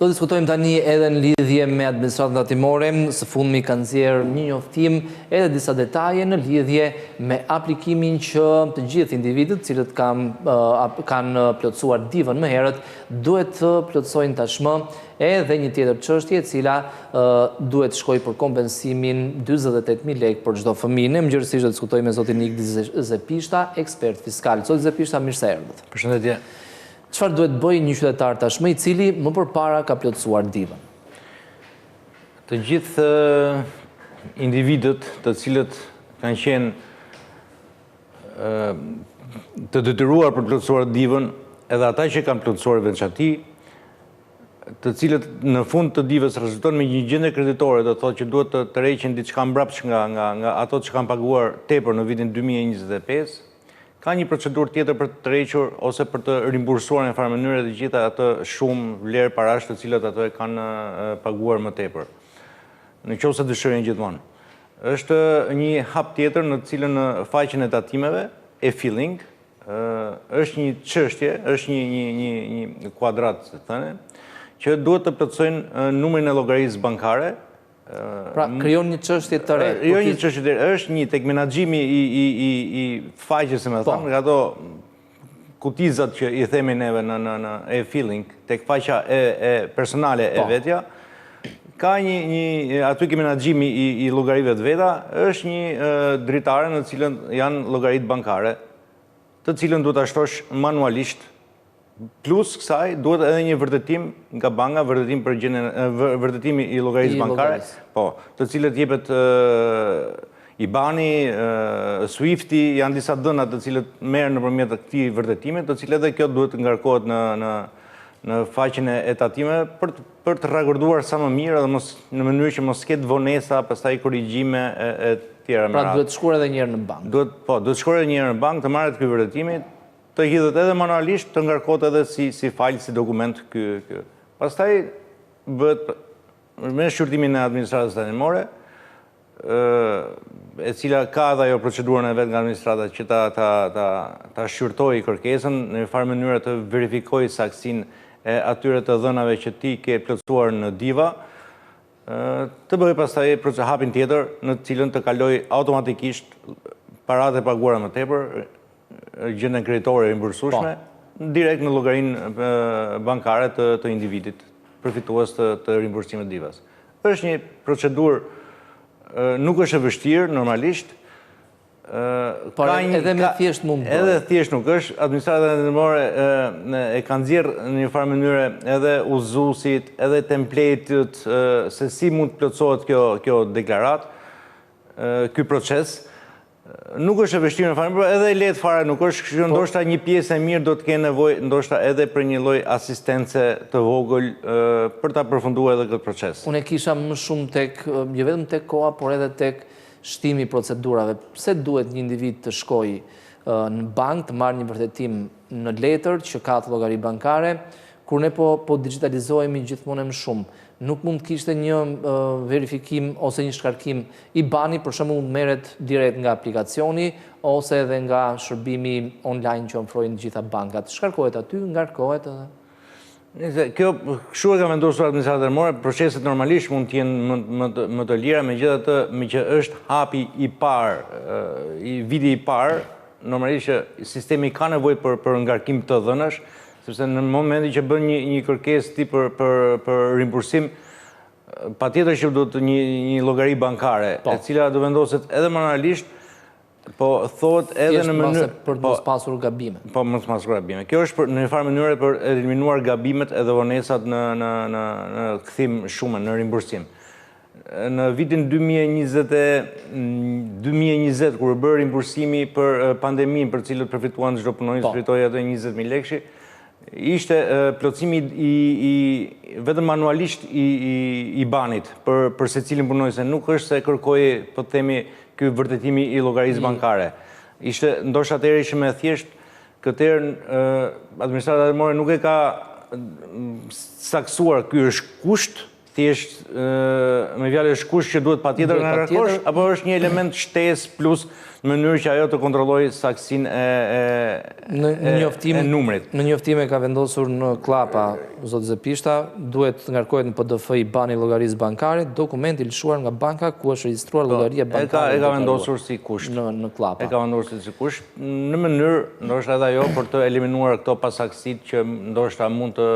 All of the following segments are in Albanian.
Do diskutojmë tani edhe në lidhje me administratën tatimore, së fundmi kanë nxjerrë një njoftim edhe disa detaje në lidhje me aplikimin që të gjithë individët cilët kanë plotësuar divën më herët, duhet të plotësojnë tashmë edhe një tjetër çështje e cila duhet shkojë për kompensimin 48.000 lekë për çdo fëmijë. Ne mëngjesisht do të diskutojmë me zotin Nikdi Zepishta, ekspert fiskal. Zoti Zepishta, mirë se erdhët. Përshëndetje. Çfarë duhet bëjë një qytetar tashmë i cili më përpara ka plotësuar divën? Të gjithë individët të cilët kanë qenë të detyruar për plotësuar divën, edhe ata që kanë plotësuar veçanti, të cilët në fund të divës rezulton me një gjendje kreditore, do thotë që duhet të tërheqin diçka mbrapsht nga ato që kanë paguar tepër në vitin 2025. Ka një procedurë tjetër për të tërhequr ose për të rimbursuar në farë mënyrë të gjitha atë shumë vlerë parash të cilat ato e kanë paguar më tepër. Në qoftë se dëshirojnë gjithmonë. Është një hap tjetër në cilën në faqen e tatimeve, e-filling, është një çështje, është një kuadrat, të thënë, që duhet të plotësojnë numrin e llogarisë bankare. Pra, krijon një çështje të re. Jo një çështje të re, është një tek menaxhimi i faqes, më thënë, nga ato kutizat që i themi neve në e-filling, tek faqja e personale e vetja, ka një aty ke menaxhimi i llogarive të veta, është një dritare në cilën janë llogaritë bankare, të cilën duhet ta shtosh manualisht. Plus kësaj, duhet edhe një vërtetim nga banka, vërtetimi i llogarisë bankare, të cilët jepet IBAN-i, SWIFT-i, janë disa dhëna të cilët merren nëpërmjet këtij vërtetimi, të cilët edhe kjo duhet të ngarkohet në faqen e tatimeve për të rakorduar sa më mirë dhe në mënyrë që mos ketë vonesa, pastaj korrigjime e tjera. Pra duhet të shkuar edhe një herë në bankë. Duhet të shkuar edhe një herë në bankë, të marret ky vërtetimi, të hidhet edhe manualisht, të ngarkohet edhe si fajl, si dokument ky. Pastaj bëhet me shqyrtimin e administratës tatimore, e cila ka edhe ajo procedurën e vet nga administrata që ta shqyrtojë kërkesën në një farë mënyrë të verifikojë saktësinë e atyre të dhënave që ti ke plotësuar në diva, të bëjë pastaj hapin tjetër në cilën të kaloj automatikisht paratë e paguara më tepër, gjendjen kreditore e rimbursueshme, direkt në llogarinë bankare të individit, përfitues të rimbursimit të divas. Është një procedurë, nuk është e vështirë normalisht. Por edhe me thjesht mund bëhet. Edhe thjesht nuk është. Administrata tatimore e ka nxjerrë në një farë mënyrë edhe udhëzuesit, edhe template-t se si mund të plotësohet kjo deklaratë, ky proces. Nuk është e vështirë në farë, por edhe e lehtë fare nuk është, kështu ndoshta një pjesë e mirë do të kenë nevojë ndoshta edhe për një lloj asistence të vogël për ta përfunduar edhe këtë proces. Unë kisha më shumë jo vetëm tek koha, por edhe tek shtimi i procedurave. Pse duhet një individ të shkojë në bankë të marrë një vërtetim në letër që ka të llogari bankare, kur ne po digitalizohemi gjithmonë më shumë? Nuk mund të kishte një verifikim ose një shkarkim IBAN-i, për shembull mund merret direkt nga aplikacioni ose edhe nga shërbimi online që ofrojnë të gjitha bankat. Shkarkohet aty, ngarkohet edhe. Kjo kështu e ka vendosur administrata tatimore, proceset normalisht mund të jenë më të lira, megjithatë, me që është hapi i parë, viti i parë, normalisht që sistemi ka nevojë për ngarkim të dhënash, sepse në momentin që bën një kërkesë ti për rimbursim, patjetër që duhet një llogari bankare, e cila do vendoset edhe manualisht, po thotë edhe në mënyrë për të mos pasur gabime. Po mos pasur gabime. Kjo është në një farë mënyrë për eliminuar gabimet edhe vonesat në kthim shume, në rimbursim. Në vitin 2020, kur u bë rimbursimi për pandeminë, për cilët përfituan çdo punonjës, fitoi atë 20.000 lekë, ishte plotësimi vetëm manualisht i banit për secilin punonjës, nuk është se kërkoi, po themi, ky vërtetimi i llogarisë bankare. Ishte ndoshta atëherë ishte më thjesht, këtëherë administrata tatimore nuk e ka saksuar ky është kusht thjesht me fjalë është kush që duhet patjetër nga ngarkosh, apo është një element shtesë plus në mënyrë që ajo të kontrollojë saksinë e numrit. Në njoftime ka vendosur në Klapa, zotë Zepishta, duhet të ngarkohet në PDF i bani llogarisë bankare, dokument i lëshuar nga banka ku është regjistruar llogaria bankare. E ka vendosur si kusht. Në Klapa. E ka vendosur si kusht në mënyrë ndoshta edhe ajo për të eliminuar këto pasaksitë që ndoshta mund të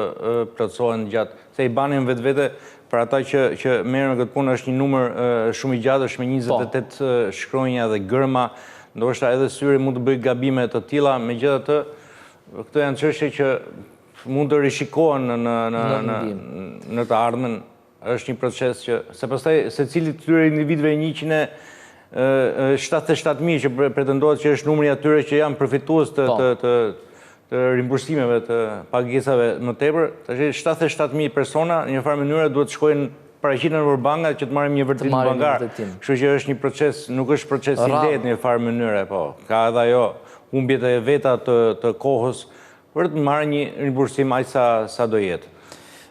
plotësohen gjatë. Se i bani vetvete për ata që merren me këtë punë është një numër shumë i gjatë, është me 28 shkronja dhe gërma, ndoshta edhe syri mund të bëjë gabime të tilla, megjithatë këto janë çështje që mund të rishikohen në të ardhmen. Është një proces që se pastaj secili këtyre individëve 177.000 që pretendohet që është numri atyre që janë përfitues të rimbursimeve të pagesave më tepër, tash 77.000 persona në një farë mënyrë duhet të shkojnë paraqiten nëpër banka që të marrim një vërtetim bankar. Kështu që është një proces, nuk është proces i lehtë në një farë mënyrë, po ka edhe ajo humbjet e veta të kohës për të marrë një rimbursim aq sa do jetë.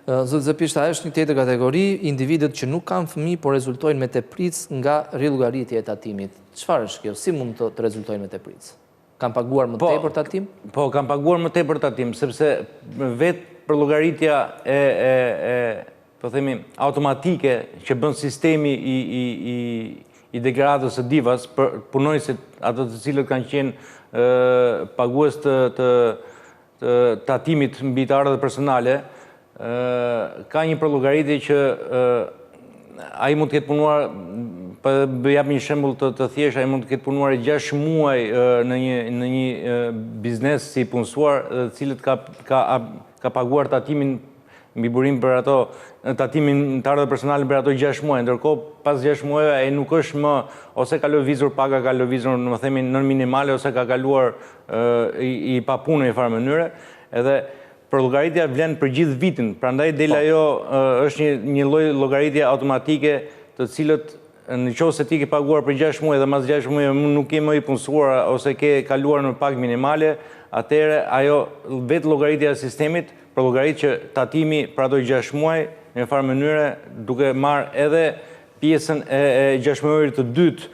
Zotë Zepishta, është një tjetër kategori, individët që nuk kanë fëmijë, por rezultojnë me tepritës nga rillogjaritja e tatimit. Çfarë është kjo? Si mund të rezultojnë me tepritës? Kanë paguar më tepër tatim? Po, kanë paguar më tepër tatim, sepse vetë për llogaritja po themi, automatike që bën sistemi i deklaratës së divas për punonjësit, ato të cilët kanë qenë pagues të tatimit mbi të ardhurat personale, ka një përllogaritje që ai mund të ketë punuar, për jap një shembull të thjeshtë, ai mund të ketë punuar 6 muaj në një biznes si punësuar, të cilët ka paguar tatimin mbi burim për ato, tatimin të ardhurat personale për ato 6 muaj, ndërkohë pas 6 muajve ai nuk është më ose ka lëvizur paga, ka lëvizur në themi nën minimale ose ka kaluar i papunë në një farë mënyre, edhe përllogaritja vlen për gjithë vitin, prandaj del ajo është një lloj llogaritje automatike, të cilët nëse ti ke paguar për 6 muaj dhe mas 6 muaj nuk ke më i punësuar ose ke kaluar në pagë minimale, atëherë ajo vetë llogaritja e sistemit përllogarit që tatimi për ato 6 muaj në një farë mënyre duke marrë edhe pjesën e 6 muajit të dytë.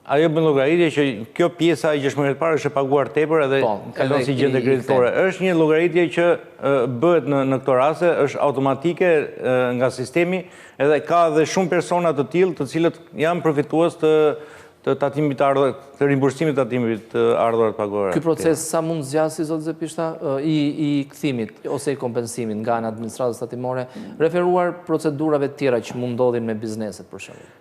Ajo bën llogaritje që kjo pjesa e 6 muajit të parë është e paguar tepër edhe kalon si gjendje kreditore. Është një llogaritje që bëhet në këto raste, është automatike nga sistemi, edhe ka edhe shumë persona të tillë të cilët janë përfitues të tatimit të ardhurat, të rimbursimit të tatimit të ardhurat të paguara. Ky proces sa mund zgjasë, zotë Zepishta, i kthimit ose i kompensimit nga ana administratës tatimore, referuar procedurave të tjera që mund ndodhin me bizneset për shembull?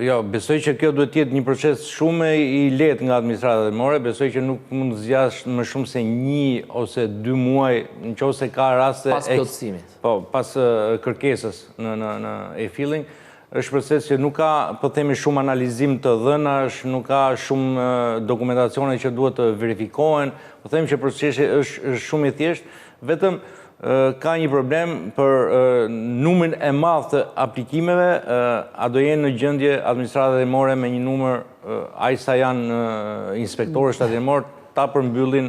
Jo, besoj që kjo duhet të jetë një proces shumë i lehtë nga administrata tatimore, besoj që nuk mund të zgjash më shumë se 1 ose 2 muaj, nëse ka raste pas plotësimit. Po, pas kërkesës në e-filling, është proces që nuk ka, po themi, shumë analizim të dhënash, nuk ka shumë dokumentacione që duhet të verifikohen, po themi që procesi është shumë i thjeshtë, vetëm ka një problem për numrin e madh të aplikimeve, a do jenë në gjendje administrata tatimore me një numër aq sa janë inspektorë tatimor ta përmbyllin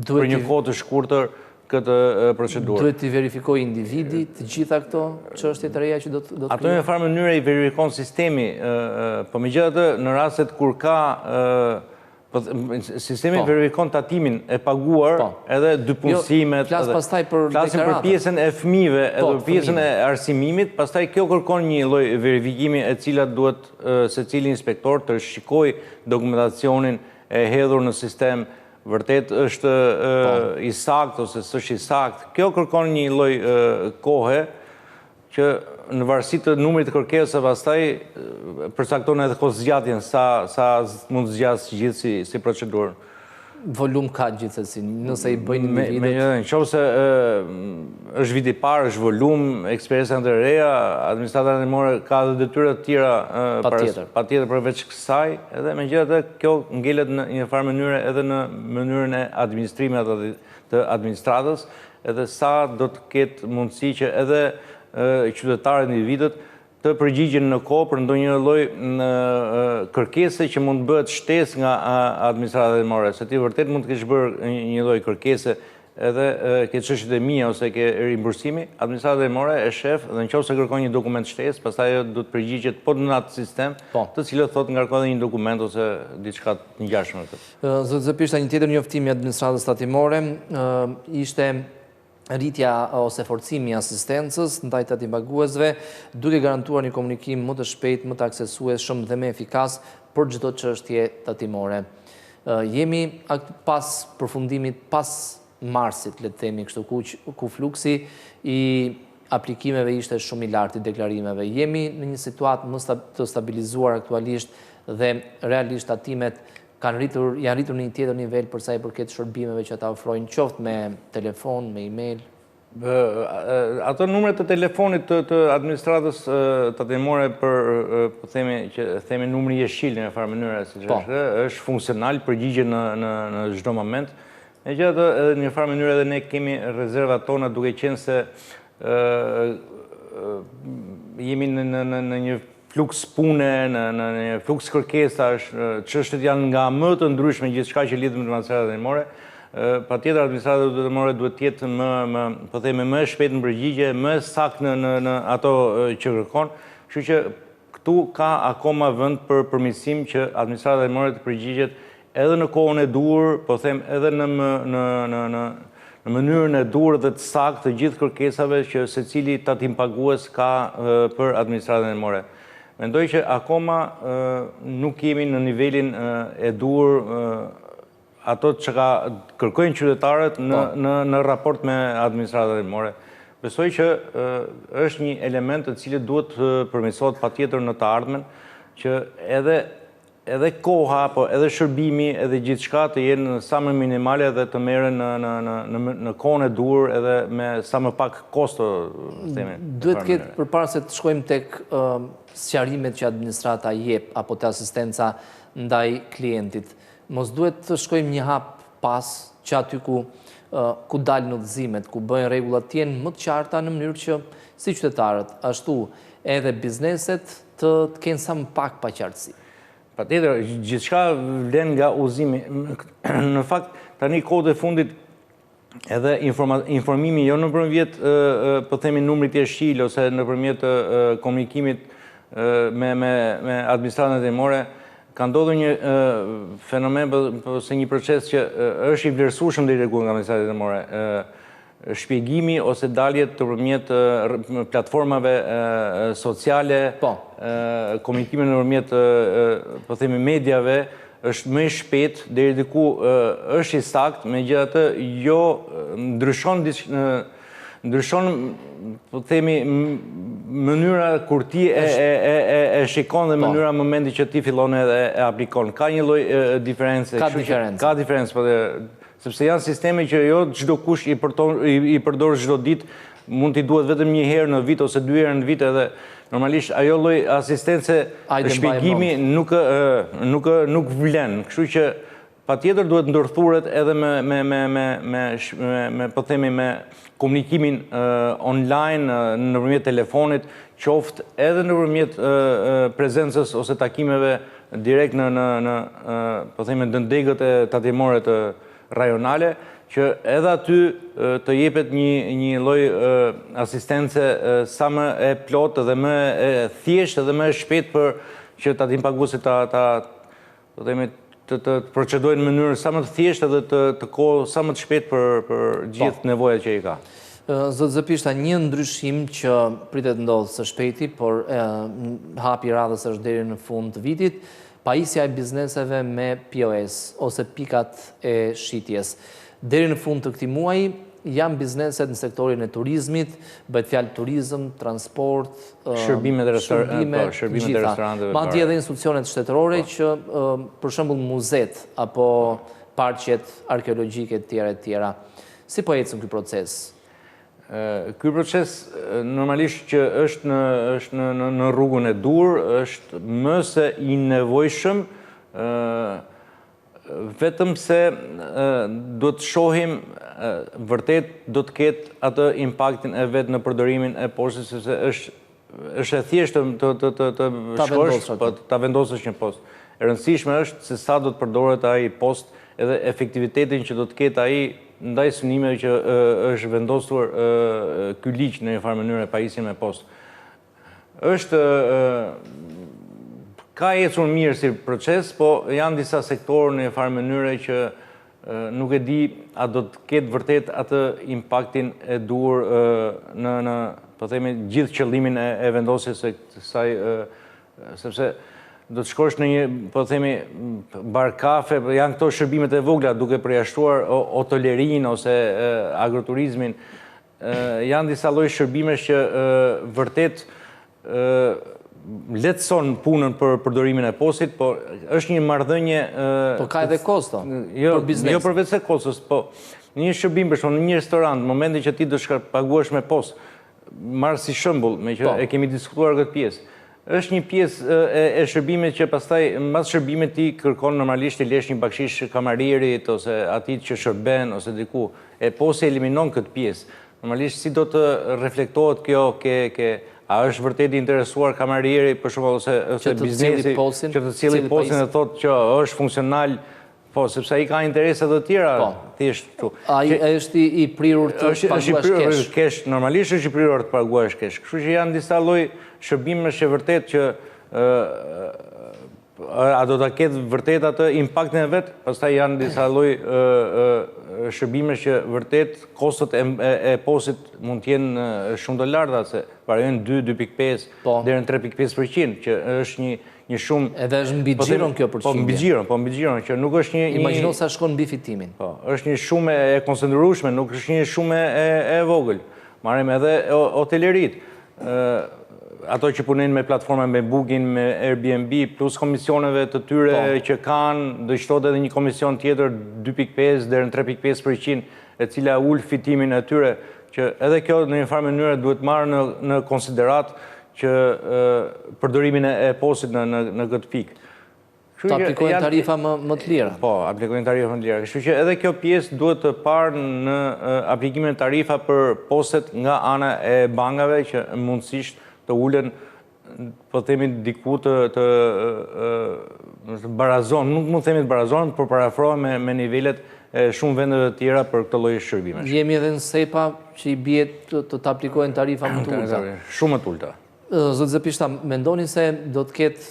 për një kohë të shkurtër këtë procedurë. Duhet të verifikoj individi të gjitha këto çështje të reja që do të ato në një farë mënyrë i verifikon sistemi, po megjithatë në rastet kur ka sistemi verifikon tatimin e paguar edhe dy punësimet. Flasim për pjesën e fëmijëve edhe për pjesën e arsimimit, pastaj kjo kërkon një lloj verifikimi e cila duhet secili inspektor të shikojë dokumentacionin e hedhur në sistem, vërtet është i saktë ose s'është i saktë. Kjo kërkon një lloj kohe që në varësi të numrit të kërkesave pastaj përcakton edhe kohëzgjatjen sa mund të zgjasë gjithë si procedurë. Volum ka gjithsesi, nëse i bëjnë individët. Nëse është viti i parë, është volum, eksperjenca të reja, administrata tatimore ka edhe detyra të tjera patjetër përveç kësaj, edhe megjithatë kjo ngelet në një farë mënyrë edhe në mënyrën e administrimit të administratës, edhe sa do të ketë mundësi që edhe qytetarët individët të përgjigjen në kohë për ndonjë lloj kërkese që mund bëhet shtesë nga administrata tatimore, se ti vërtet mund të kesh bërë një lloj kërkese edhe ke çështjet e mia ose ke rimbursimi, administrata lajmërore e shef dhe nëse kërkon një dokument shtesë, pastaj ajo do të përgjigjet në atë sistem, të cilët thotë ngarkon një dokument ose diçka të ngjashme me këtë. Zoti Zëpishta, një tjetër njoftim i administratës tatimore ishte rritja ose forcimi i asistencës ndaj tatimpaguesve, duke garantuar një komunikim më të shpejtë, më të aksesueshëm dhe më efikas për çdo çështje tatimore. Jemi pas përfundimit, pas marsit, le të themi kështu, ku fluksi i aplikimeve ishte shumë i lartë, i deklarimeve. Jemi në një situatë më të stabilizuar aktualisht dhe realisht tatimet janë rritur në një tjetër nivel për sa i përket shërbimeve që ata ofrojnë, qoftë me telefon, me email. Ato numret të telefonit të administratës tatimore për, po themi numri jeshil në farë mënyre, është funksional, përgjigje në çdo moment. Megjithatë, edhe në një farë mënyrë edhe ne kemi rezervat tona duke qenë se jemi në një fluks pune, në një fluks kërkesash, çështjet janë nga më të ndryshme gjithçka që lidhet me administratën tatimore. Patjetër administrata tatimore duhet të jetë më shpejt në përgjigje, më saktë në ato që kërkon. Kështu që këtu ka akoma vend për përmirësim që administrata tatimore të përgjigjet edhe në kohën e dur, po them edhe në mënyrën e dur dhe të saktë të gjithë kërkesave që secili tatimpagues ka për administratën tatimore. Mendoj që akoma nuk jemi në nivelin e dur ato që kërkojnë qytetarët në raport me administratën tatimore. Besoj që është një element të cilët duhet përmirësohet patjetër në të ardhmen, që edhe koha, edhe shërbimi, edhe gjithçka të jenë sa më minimale dhe të merren në kohën e dur edhe me sa më pak kosto. Duhet të ketë, përpara se të shkojmë tek sqarimet që administrata jep apo të asistenca ndaj klientit, mos duhet të shkojmë një hap pas që aty ku dalin udhëzimet, ku bëjnë rregullat të jenë më të qarta në mënyrë që si qytetarët, ashtu edhe bizneset të kenë sa më pak paqartësi. Patjetër, gjithçka vlen nga udhëzimi. Në fakt, tani kohët e fundit edhe informimi jo nëpërmjet po themi numrit jeshil ose nëpërmjet komunikimit me administratën tatimore, ka ndodhur një fenomen ose një proces që është i vlerësueshëm deri diku nga administrata tatimore. Shpjegimi ose daljet nëpërmjet platformave sociale, komunikimi nëpërmjet po themi mediave, është më i shpejt, deri diku është i saktë, megjithatë jo ndryshon po themi mënyra kur ti e shikon dhe mënyra momenti që ti fillon edhe e aplikon. Ka një lloj diferencë. Ka diferencë, sepse janë sisteme që jo çdo kush i përdor çdo ditë, mund t'i duhet vetëm një herë në vit ose 2 herë në vit, edhe normalisht ajo lloj asistence shpjegimi nuk vlen. Kështu që patjetër duhet ndërthuret edhe me po themi me komunikimin online nëpërmjet telefonit, qoftë edhe nëpërmjet prezencës ose takimeve direkt në po themi degët e tatimore të rajonale, që edhe aty të jepet një lloj asistence sa më e plotë dhe më e thjeshtë dhe më e shpejtë për që tatimpaguesit të procedojnë në mënyrë sa më të thjeshtë dhe të kohë sa më të shpejtë për gjithë nevojat që i ka. Zot Zëpishta, një ndryshim që pritet ndodhë së shpejti, por hapi i radhës është deri në fund të vitit, pajisja e bizneseve me POS ose pikat e shitjes. Deri në fund të këtij muaji janë bizneset në sektorin e turizmit, bëhet fjalë turizëm, transport, shërbime të restoranteve. Madje edhe institucionet shtetërore që për shembull muzet apo parqet arkeologjike të tjera. Si po ecën ky proces? Ky proces normalisht që është në rrugën e dur, është më se i nevojshëm, vetëm se do të shohim vërtet do të ketë atë impaktin e vetë në përdorimin e postës, sepse është e thjeshtë të shkosh, ta vendosësh një post. E rëndësishme është se sa do të përdoret ai post edhe efektivitetin që do të ketë ai ndaj synimeve që është vendosur ky ligj në një farë mënyrë pajisjen me postë. Ka ecur mirë si proces, po janë disa sektorë në një farë mënyrë që nuk e di a do të ketë vërtet atë impaktin e duhur në po themi gjithë qëllimin e vendosjes së kësaj, sepse do të shkosh në një, po themi, bar kafe, janë këto shërbimet e vogla duke përjashtuar hotelerin ose agroturizmin, janë disa lloj shërbimesh që vërtet lehtëson punën për përdorimin e postit, po është një marrëdhënie. Po ka edhe kosto për biznes. Jo përveç se kostës, po një shërbim për shembull në një restorant, në momentin që ti do të paguash me postë, marr si shembull, me që e kemi diskutuar këtë pjesë. Është një pjesë e shërbimit që pastaj mbas shërbimit ti kërkon normalisht të lesh një bakshish kamarierit ose atit që shërben ose diku. E posti eliminon këtë pjesë. Normalisht si do të reflektohet kjo a është vërtet i interesuar kamarieri për shembull ose biznesi që të cilë postin e thotë që është funksional, po sepse ai ka interese të tjera, thjesht kështu. Ai është i prirur të paguash kesh. Normalisht është i prirur të paguash kesh. Kështu që janë disa lloj shërbimesh që vërtet që a do ta ketë vërtet atë impaktin e vet, pastaj janë disa lloj shërbimesh që vërtet kostot e postit mund të jenë shumë të larta, se variojnë 2.5 deri në 3.5%, që është një shumë. Edhe është mbi xhiron kjo përqindje. Po mbi xhiron, që nuk është një. Imagjino sa shkon mbi fitimin. Po, është një shumë e koncentrueshme, nuk është një shumë e vogël. Marrim edhe hotelerit. Ato që punojnë me platforma me Booking, me Airbnb, plus komisioneve të tyre që kanë, do shtohet edhe një komision tjetër 2.5 deri në 3.5%, e cila ul fitimin e tyre, që edhe kjo në një farë mënyrë duhet marrë në konsiderat që përdorimin e postit në këtë pikë. Të aplikojnë tarifa më të lira. Po, aplikojnë tarifa më të lira. Kështu që edhe kjo pjesë duhet të parë në aplikimin e tarifa për postet nga ana e bankave që mundësisht të ulen, po themi diku të barazon, nuk mund të themi të barazon, por parafrohen me nivelet e shumë vendeve të tjera për këtë lloj shërbimesh. Jemi edhe në SEPA që i bie të aplikojnë tarifa më të ulta. Shumë të ulta. Zot Zepishta, mendoni se do të ketë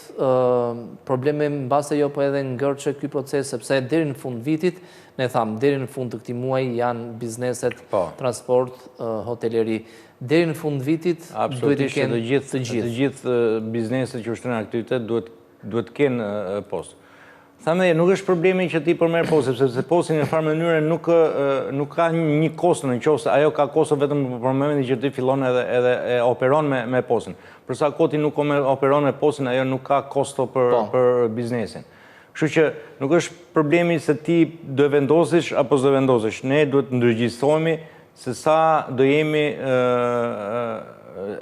probleme mbase jo po edhe ngërçe ky proces, sepse deri në fund vitit, ne thamë, deri në fund të këtij muaji janë bizneset, transport, hoteleri. Deri në fund vitit duhet të kenë të gjithë bizneset që ushtrojnë aktivitet duhet të kenë postë. Thamë, nuk është problemi që ti përmerr postë, sepse posti në farë mënyrë nuk ka një kosto në qoftë, ajo ka kosto vetëm për momentin që ti fillon edhe operon me postin. Përsa kohë ti nuk operon me postin, ajo nuk ka kosto për biznesin. Kështu që nuk është problemi se ti do e vendosish apo s'do vendosish. Ne duhet të ndërgjegjësohemi se sa do jemi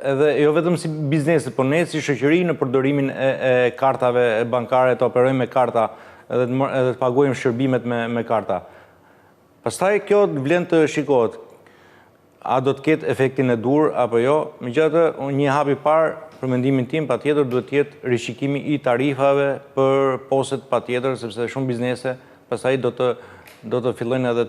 edhe jo vetëm si bizneset, por ne si shoqëri në përdorimin e kartave bankare, të operojmë me karta edhe të paguajmë shërbimet me karta. Pastaj kjo vlen të shikohet. A do të ketë efektin e dur apo jo? Megjithatë, një hap i parë për mendimin tim patjetër duhet të jetë rishikimi i tarifave për postet patjetër, sepse shumë biznese pastaj do të fillojnë edhe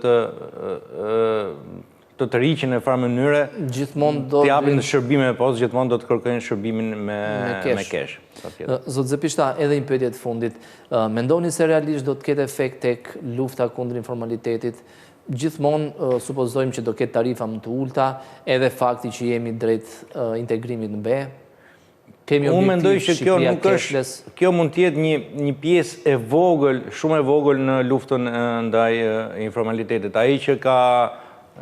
të rriqin në farë mënyre, të japin shërbime me postë, gjithmonë do të kërkojnë shërbimin me kesh. Zot Zepishta, edhe një pyetje të fundit. Mendoni se realisht do të ketë efekt tek lufta kundër informalitetit? Gjithmonë supozojmë që do ketë tarifa më të ulta, edhe fakti që jemi drejt integrimit në BE. Unë mendoj që kjo mund të jetë një pjesë e vogël, shumë e vogël në luftën ndaj informalitetit. Ai që ka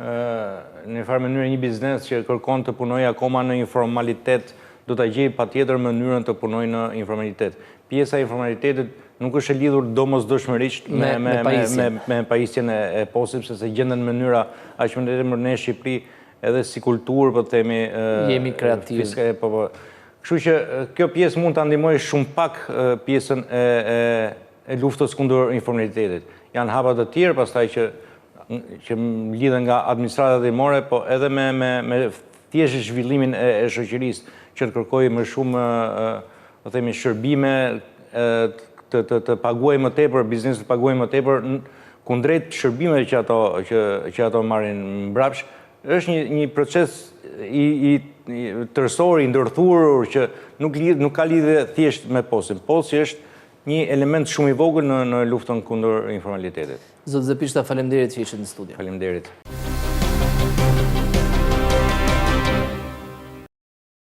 në farë mënyrë një biznes që kërkon të punoj akoma në informalitet, do të gjej patjetër mënyrën të punoj në informalitet. Pjesa e informalitetit nuk është e lidhur domosdoshmërisht me pajisjen e postit, sepse gjenden mënyra aq më të mëdha në Shqipëri, edhe si kulturë, po themi, jemi kreativ. Kështu që kjo pjesë mund ta ndihmojë shumë pak pjesën e luftës kundër informalitetit. Janë hapa të tjerë pastaj që lidhen nga administrata dimore, po edhe me thjesht zhvillimin e shoqërisë, që të kërkojë më shumë, po themi, shërbime, të paguajë më tepër, biznesin të paguajë më tepër, kundrejt shërbimeve që ato marrin mbrapsht, është një proces i tërësor, i ndërthurur, që nuk ka lidhje thjesht me postin. Posti është një element shumë i vogël në luftën kundër informalitetit. Zot Zepishta, faleminderit që ishit në studio. Faleminderit.